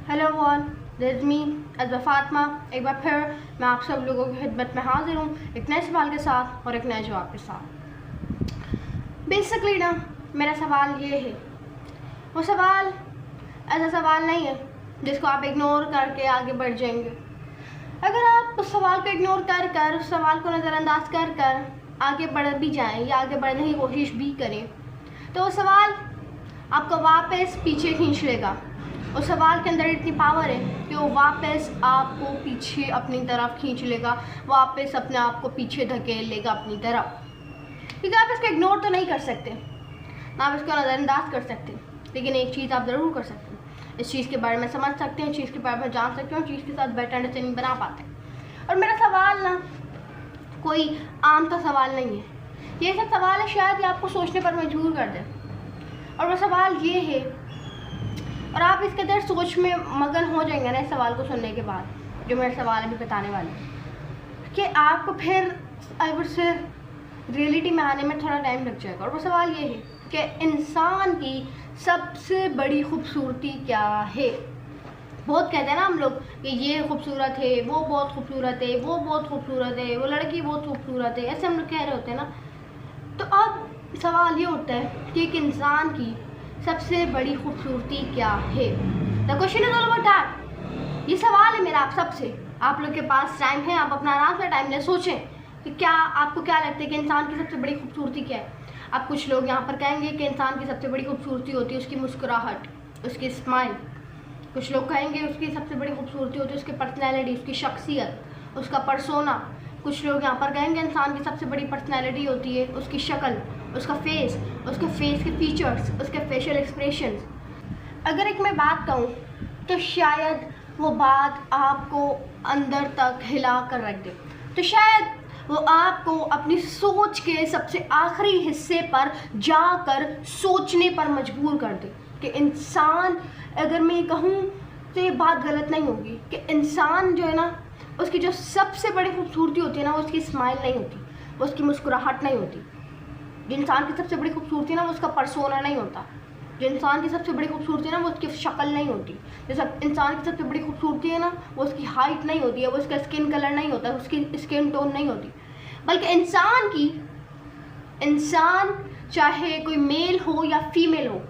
Hello one, this मी अज़वा फातिमा। एक बार फिर मैं आप सब लोगों की खिदमत में हाजिर हूँ एक नए सवाल के साथ और एक नए जवाब के साथ। बेसिकली ना, मेरा सवाल ये है, वो सवाल ऐसा सवाल नहीं है जिसको आप इग्नोर करके आगे बढ़ जाएंगे। अगर आप उस सवाल को इग्नोर कर कर, उस सवाल को नज़रअंदाज कर कर आगे बढ़ भी जाएँ या आगे बढ़ने की कोशिश भी करें, तो वो सवाल आपको वापस पीछे खींच लेगा। उस सवाल के अंदर इतनी पावर है कि वो वापस आपको पीछे अपनी तरफ खींच लेगा, वापस अपने आप को पीछे धकेल लेगा अपनी तरफ। क्योंकि आप इसको इग्नोर तो नहीं कर सकते, ना आप इसको नज़रअंदाज कर सकते, लेकिन एक चीज़ आप ज़रूर कर सकते हैं, इस चीज़ के बारे में समझ सकते हैं, चीज़ के बारे में जान सकते हैं और चीज़ के साथ बेटर अंडरस्टैंडिंग बना पाते हैं। और मेरा सवाल ना कोई आम सा सवाल नहीं है, ये सब सवाल है शायद ये आपको सोचने पर मजबूर कर दे। और वो सवाल ये है, और आप इसके अंदर सोच में मगन हो जाएंगे ना इस सवाल को सुनने के बाद, जो मेरा सवाल अभी बताने वाले हैं, कि आपको फिर आई वुड से रियलिटी में आने में थोड़ा टाइम लग जाएगा। और वो सवाल ये है कि इंसान की सबसे बड़ी खूबसूरती क्या है। बहुत कहते हैं ना हम लोग कि ये खूबसूरत है, वो बहुत खूबसूरत है, वो बहुत खूबसूरत है, वो लड़की बहुत खूबसूरत है, ऐसे हम लोग कह रहे होते हैं ना। तो अब सवाल ये उठता है कि एक इंसान की सबसे बड़ी खूबसूरती क्या है। The question is all about that. ये सवाल है मेरा आप सबसे। आप लोग के पास टाइम है, आप अपना आराम से टाइम ले सोचें कि क्या आपको क्या लगता है कि इंसान की सबसे बड़ी खूबसूरती क्या है। अब कुछ लोग यहाँ पर कहेंगे कि इंसान की सबसे बड़ी खूबसूरती होती है उसकी मुस्कुराहट, उसकी स्माइल। कुछ लोग कहेंगे उसकी सबसे बड़ी खूबसूरती होती है उसकी पर्सनैलिटी, उसकी शख्सियत, उसका परसोना। कुछ लोग यहाँ पर कहेंगे इंसान की सबसे बड़ी पर्सनैलिटी होती है उसकी शक्ल, उसका फेस, उसके फेस के फीचर्स, उसके फेशियल एक्सप्रेशंस। अगर एक मैं बात कहूँ तो शायद वो बात आपको अंदर तक हिला कर रख दे, तो शायद वो आपको अपनी सोच के सबसे आखिरी हिस्से पर जाकर सोचने पर मजबूर कर दे कि इंसान, अगर मैं कहूँ तो ये बात गलत नहीं होगी कि इंसान जो है ना, उसकी जो सबसे बड़ी खूबसूरती होती है ना, वो उसकी स्माइल नहीं होती, वो उसकी मुस्कुराहट नहीं होती। जो इंसान की सबसे बड़ी खूबसूरती है ना, वो उसका परसोना नहीं होता। जो इंसान की सबसे बड़ी खूबसूरती है ना, वो उसकी शक्ल नहीं होती। जो सब इंसान की सबसे बड़ी खूबसूरती है ना, वो उसकी हाइट नहीं होती है, वो उसका स्किन कलर नहीं होता, उसकी स्किन टोन नहीं होती। बल्कि इंसान चाहे कोई मेल हो या फीमेल हो,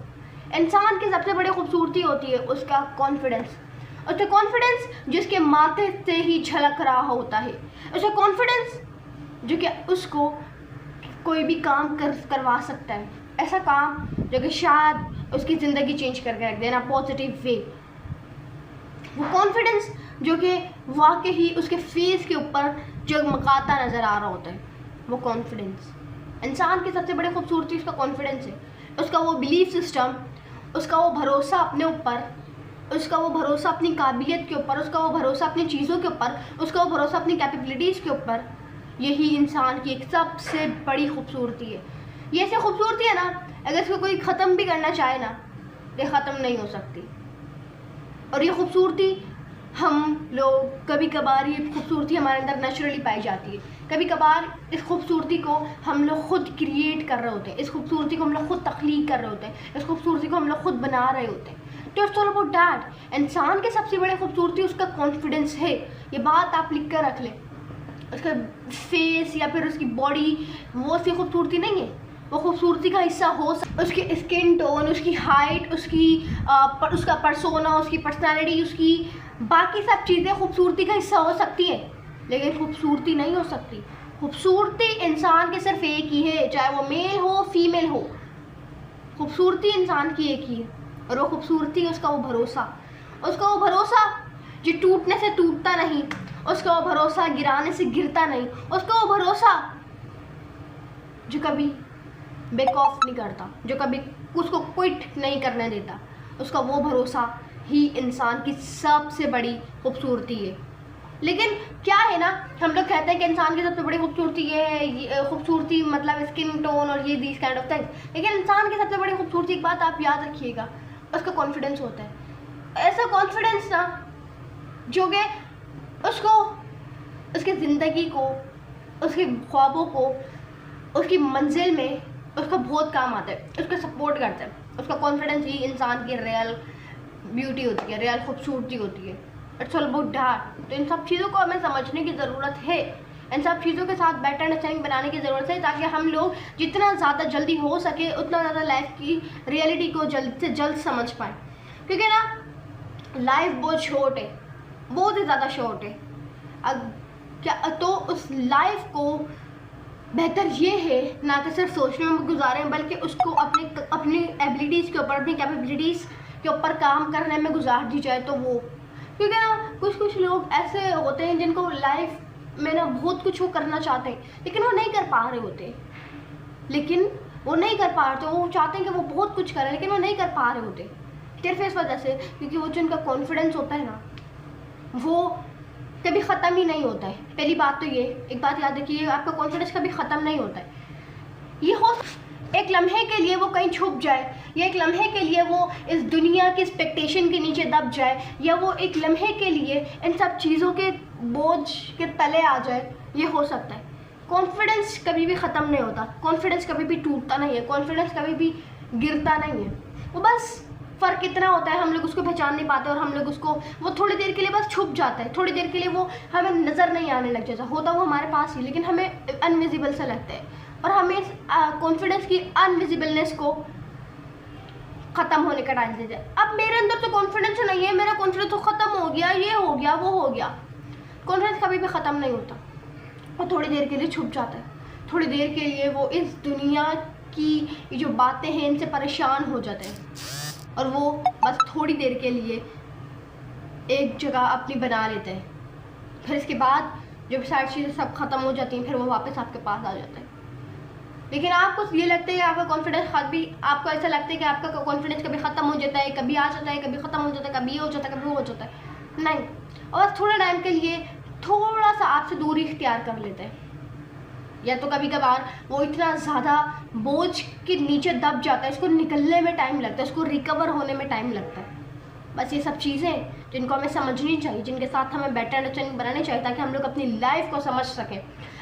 इंसान की सबसे बड़ी खूबसूरती होती है उसका कॉन्फिडेंस। उसका कॉन्फिडेंस जिसके माथे से ही झलक रहा होता है, उसका कॉन्फिडेंस जो कि उसको कोई भी काम करवा सकता है, ऐसा काम जो कि शायद उसकी ज़िंदगी चेंज करके रख देना पॉजिटिव वे। वो कॉन्फिडेंस जो कि वाकई ही उसके फेस के ऊपर जगमगाता नज़र आ रहा होता है। वो कॉन्फिडेंस इंसान की सबसे बड़ी खूबसूरती उसका कॉन्फिडेंस है, उसका वो बिलीफ सिस्टम, उसका वो भरोसा अपने ऊपर, उसका वो भरोसा अपनी काबिलियत के ऊपर, उसका वो भरोसा अपनी चीज़ों के ऊपर, उसका वो भरोसा अपनी कैपेबिलिटीज़ के ऊपर। यही इंसान की एक सबसे बड़ी खूबसूरती है। ये ऐसी खूबसूरती है ना, अगर इसको कोई ख़त्म भी करना चाहे ना, ये ख़त्म नहीं हो सकती। और ये खूबसूरती हम लोग कभी कभार, ये खूबसूरती हमारे अंदर नेचुरली पाई जाती है। कभी कभार इस खूबसूरती को हम लोग खुद क्रिएट कर रहे होते हैं, इस खूबसूरती को हम लोग खुद तख्लीक कर रहे होते हैं, इस खूबसूरती को हम लोग खुद बना रहे होते हैं। तो इट्स ऑल अबाउट दैट। इंसान की सबसे बड़ी खूबसूरती उसका कॉन्फिडेंस है। ये बात आप लिख कर रख लें। उसका फेस या फिर उसकी बॉडी वो उसकी खूबसूरती नहीं है, वो खूबसूरती का हिस्सा हो उसकी स्किन टोन, उसकी हाइट, उसका परसोना, उसकी पर्सनालिटी, उसकी बाकी सब चीज़ें खूबसूरती का हिस्सा हो सकती है, लेकिन खूबसूरती नहीं हो सकती। खूबसूरती इंसान के सिर्फ एक ही है, चाहे वो मेल हो फीमेल हो, खूबसूरती इंसान की एक ही है। और वो खूबसूरती उसका वो भरोसा जो टूटने से टूटता नहीं, उसका वो भरोसा गिराने से गिरता नहीं, उसका वो भरोसा जो कभी बेक ऑफ नहीं करता, जो कभी उसको क्विट नहीं करने देता, उसका वो भरोसा ही इंसान की सबसे बड़ी खूबसूरती है। लेकिन क्या है ना, हम लोग कहते हैं कि इंसान की सबसे बड़ी खूबसूरती ये है, खूबसूरती मतलब स्किन टोन और ये दीज काइंड ऑफ थिंग्स। लेकिन इंसान की सबसे बड़ी खूबसूरती एक बात आप याद रखिएगा, उसका कॉन्फिडेंस होता है। ऐसा कॉन्फिडेंस ना जो कि उसको उसकी ज़िंदगी को, उसके ख्वाबों को, उसकी मंजिल में उसका बहुत काम आता है, उसका सपोर्ट करता है। उसका कॉन्फिडेंस ही इंसान की रियल ब्यूटी होती है, रियल खूबसूरती होती है। It's all about that. तो इन सब चीज़ों को हमें समझने की ज़रूरत है, इन सब चीज़ों के साथ बेटर अंडरस्टैंडिंग बनाने की ज़रूरत है, ताकि हम लोग जितना ज़्यादा जल्दी हो सके उतना ज़्यादा लाइफ की रियलिटी को जल्द से जल्द समझ पाएँ। क्योंकि ना लाइफ बहुत शॉर्ट है, बहुत ही ज़्यादा शॉर्ट है। क्या तो उस लाइफ को बेहतर ये है ना कि सिर्फ सोचने में गुजारें, बल्कि उसको अपनी एबिलिटीज़ के ऊपर, अपनी कैपेबिलिटीज़ के ऊपर काम करने में गुजार दी जाए। तो वो क्योंकि ना कुछ लोग ऐसे होते हैं जिनको लाइफ में ना बहुत कुछ वो करना चाहते हैं, लेकिन वो नहीं कर पा रहे होते, वो चाहते हैं कि वो बहुत कुछ करें, लेकिन वो नहीं कर पा रहे होते सिर्फ इस वजह से क्योंकि वो जो उनका कॉन्फिडेंस होता है ना, वो कभी ख़त्म ही नहीं होता है। पहली बात तो ये, एक बात याद रखिए, आपका कॉन्फिडेंस कभी ख़त्म नहीं होता है। ये हो एक लम्हे के लिए वो कहीं छुप जाए, या एक लम्हे के लिए वो इस दुनिया की एक्सपेक्टेशन के नीचे दब जाए, या वो एक लम्हे के लिए इन सब चीज़ों के बोझ के तले आ जाए, ये हो सकता है। कॉन्फिडेंस कभी भी ख़त्म नहीं होता, कॉन्फिडेंस कभी भी टूटता नहीं है, कॉन्फिडेंस कभी भी गिरता नहीं है। वो बस फ़र्क इतना होता है, हम लोग उसको पहचान नहीं पाते और हम लोग उसको, वो थोड़ी देर के लिए बस छुप जाता है, थोड़ी देर के लिए वो हमें नज़र नहीं आने लग जाता, होता वो हमारे पास ही, लेकिन हमें अनविजिबल सा लगता है। और हमें इस कॉन्फिडेंस की अनविजिबलनेस को ख़त्म होने का टाइम दे जाए। अब मेरे अंदर तो कॉन्फिडेंस नहीं है, मेरा कॉन्फिडेंस तो ख़त्म हो गया, ये हो गया, वो हो गया। कॉन्फिडेंस कभी भी ख़त्म नहीं होता, वो थोड़ी देर के लिए छुप जाता है, थोड़ी देर के लिए वो इस दुनिया की जो बातें हैं इनसे परेशान हो जाते हैं, और वो बस थोड़ी देर के लिए एक जगह अपनी बना लेते हैं। फिर इसके बाद जब सारी चीज़ें सब ख़त्म हो जाती हैं, फिर वो वापस आपके पास आ जाता है। लेकिन आपको ये लगता है कि आपका कॉन्फिडेंस आपको ऐसा लगता है कि आपका कॉन्फिडेंस कभी ख़त्म हो जाता है, कभी आ जाता है, कभी ख़त्म हो जाता है, कभी ये हो जाता है, कभी वो हो जाता है। नहीं, और थोड़े टाइम के लिए थोड़ा सा आपसे दूरी इख्तियार कर लेते हैं, या तो कभी कभार वो इतना ज़्यादा बोझ के नीचे दब जाता है, इसको निकलने में टाइम लगता है, इसको रिकवर होने में टाइम लगता है। बस ये सब चीज़ें जिनको हमें समझनी चाहिए, जिनके साथ हमें बेटर अंडरस्टैंडिंग बनानी चाहिए, ताकि हम लोग अपनी लाइफ को समझ सकें,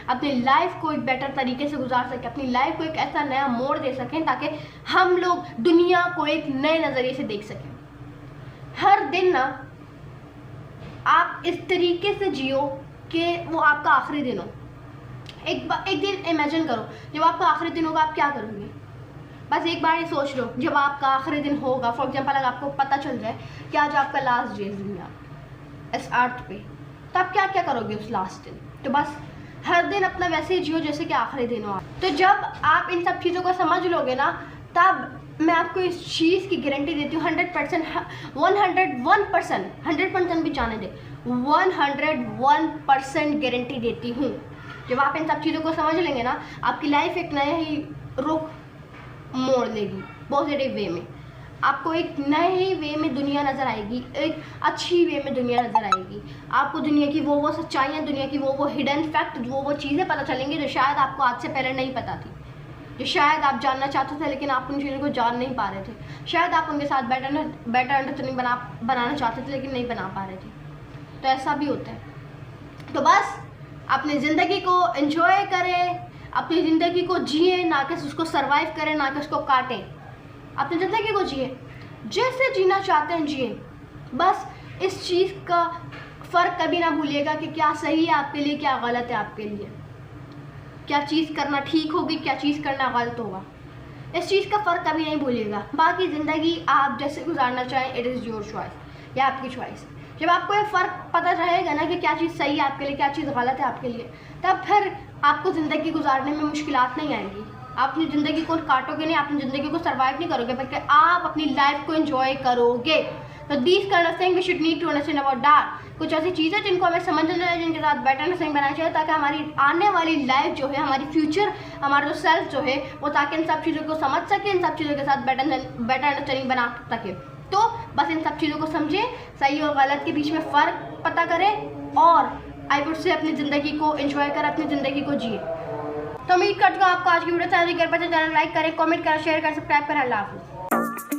अपनी लाइफ को एक बेटर तरीके से गुजार सकें, अपनी लाइफ को एक ऐसा नया मोड़ दे सकें ताकि हम लोग दुनिया को एक नए नज़रिए से देख सकें। हर दिन ना आप इस तरीके से जियो कि वो आपका आखिरी दिन हो। एक दिन इमेजिन करो, जब आपका आखिरी दिन होगा आप क्या करोगे। बस एक बार ये सोच लो, जब आपका आखिरी दिन होगा, फॉर एग्जांपल अगर आपको पता चल जाए कि आज आपका लास्ट डे है दुनिया इस अर्थ पे, तो आप क्या क्या करोगे उस लास्ट दिन। तो बस हर दिन अपना वैसे ही जियो जैसे कि आखिरी दिन हो। तो जब आप इन सब चीज़ों को समझ लोगे ना, तब मैं आपको इस चीज़ की गारंटी देती हूँ 100%, 101%, 100% भी जाने दे, 101% गारंटी देती हूँ। जब आप इन सब चीज़ों को समझ लेंगे ना, आपकी लाइफ एक नया ही रुख मोड़ लेगी, पॉजिटिव वे में। आपको एक नए ही वे में दुनिया नज़र आएगी, एक अच्छी वे में दुनिया नज़र आएगी। आपको दुनिया की वो सच्चाइयाँ, दुनिया की वो हिडन फैक्ट, वो चीज़ें पता चलेंगी जो शायद आपको आज से पहले नहीं पता थी, जो शायद आप जानना चाहते थे लेकिन आप उन चीज़ों को जान नहीं पा रहे थे। शायद आप उनके साथ बेटर अंडरस्टैंडिंग बनाना चाहते थे लेकिन नहीं बना पा रहे थे। तो ऐसा भी होता है। तो बस अपनी ज़िंदगी को एंजॉय करें, अपनी ज़िंदगी को जिए, ना कि उसको सरवाइव करें, ना कि उसको काटें। अपनी ज़िंदगी को जिए, जैसे जीना चाहते हैं जिए। बस इस चीज़ का फ़र्क कभी ना भूलिएगा कि क्या सही है आपके लिए, क्या गलत है आपके लिए, क्या चीज़ करना ठीक होगी, क्या चीज़ करना गलत होगा। इस चीज़ का फ़र्क कभी नहीं भूलिएगा। बाकी ज़िंदगी आप जैसे गुजारना चाहें, इट इज़ योर चॉइस, या आपकी चॉइस। जब आपको ये फ़र्क पता रहेगा ना कि क्या चीज़ सही है आपके लिए, क्या चीज़ गलत है आपके लिए, तब फिर आपको ज़िंदगी गुजारने में मुश्किलात नहीं आएंगी। आप अपनी ज़िंदगी को काटोगे नहीं, अपनी ज़िंदगी को सर्वाइव नहीं करोगे, बल्कि आप अपनी लाइफ को एंजॉय करोगे। तो these kind of thing we should need to understand about that. कुछ ऐसी चीज़ें जिनको हमें समझना है, जिनके साथ बेटर अंडरस्टैंडिंग बनाना चाहिए, ताकि हमारी आने वाली लाइफ जो है, हमारी फ्यूचर, हमारा जो सेल्फ जो है, वो ताकि इन सब चीज़ों को समझ सके, इन सब चीज़ों के साथ बेटर अंडरस्टैंडिंग बना सके। तो बस इन सब चीज़ों को समझें, सही और गलत के बीच में फ़र्क पता करें, और आई वुड से अपनी ज़िंदगी को एंजॉय करें, अपनी ज़िंदगी को जिए। तो उम्मीद करती हूँ आपको आज की वीडियो अच्छा लगी। अगर पसंद चैनल लाइक करें, कमेंट करें, शेयर करें, सब्सक्राइब करें। अल्लाह हाफ़िज़।